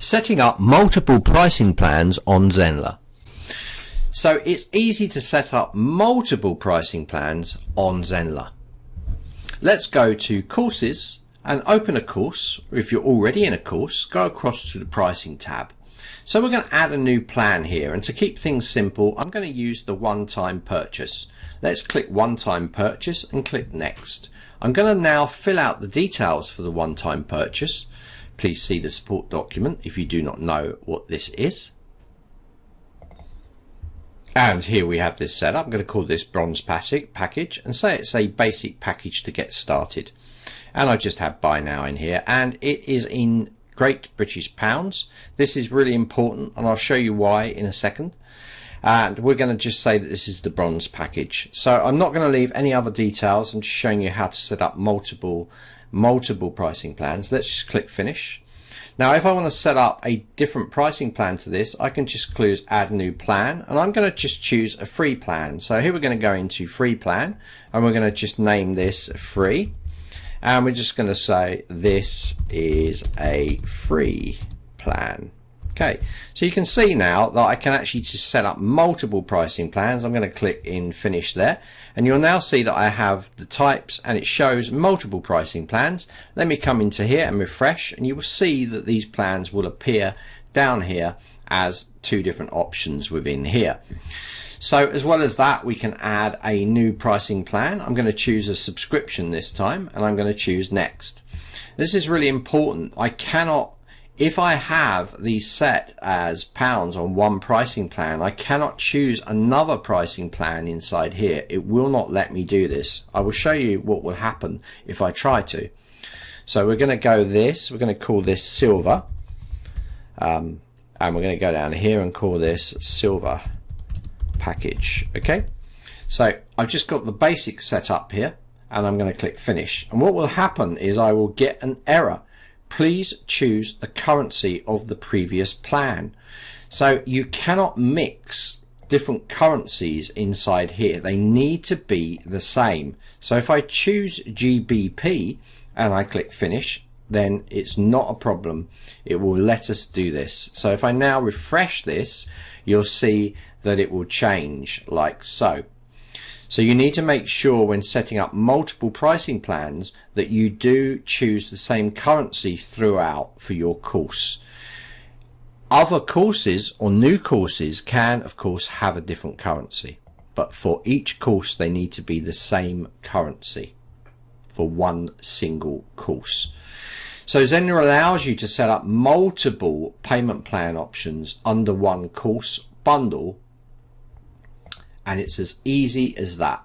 Setting up multiple pricing plans on Zenler. So it's easy to set up multiple pricing plans on Zenler. Let's go to courses and open a course. If you're already in a course, go across to the pricing tab. So we're going to add a new plan here, and to keep things simple, I'm going to use the one-time purchase. Let's click one-time purchase and click next. I'm going to now fill out the details for the one-time purchase. Please see the support document if you do not know what this is. And here we have this set up. I'm going to call this bronze package and say it's a basic package to get started. And I just have buy now in here, and it is in Great British Pounds. This is really important, and I'll show you why in a second. And we're going to just say that this is the bronze package. So I'm not going to leave any other details. I'm just showing you how to set up multiple pricing plans. Let's just click finish. Now if I want to set up a different pricing plan to this, I can just choose add new plan, and I'm going to just choose a free plan. So here we're going to go into free plan, and we're going to just name this free, and we're just going to say this is a free plan. Okay, so you can see now that I can actually just set up multiple pricing plans. I'm going to click in finish there, and you'll now see that I have the types and it shows multiple pricing plans. Let me come into here and refresh, and you will see that these plans will appear down here as two different options within here. So as well as that, we can add a new pricing plan. I'm going to choose a subscription this time, and I'm going to choose next. This is really important. I cannot, if I have these set as pounds on one pricing plan, I cannot choose another pricing plan inside here. It will not let me do this. I will show you what will happen if I try to. So we're going to go this, we're going to call this silver, and we're going to go down here and call this silver package. Okay, so I've just got the basic set up here, and I'm going to click finish, and what will happen is I will get an error. Please choose the currency of the previous plan. So you cannot mix different currencies inside here. They need to be the same. So if I choose GBP and I click finish, then it's not a problem. It will let us do this. So if I now refresh this, you'll see that it will change like so. So you need to make sure when setting up multiple pricing plans that you do choose the same currency throughout for your course. Other courses or new courses can of course have a different currency, but for each course they need to be the same currency for one single course. So Zenler allows you to set up multiple payment plan options under one course bundle, and it's as easy as that.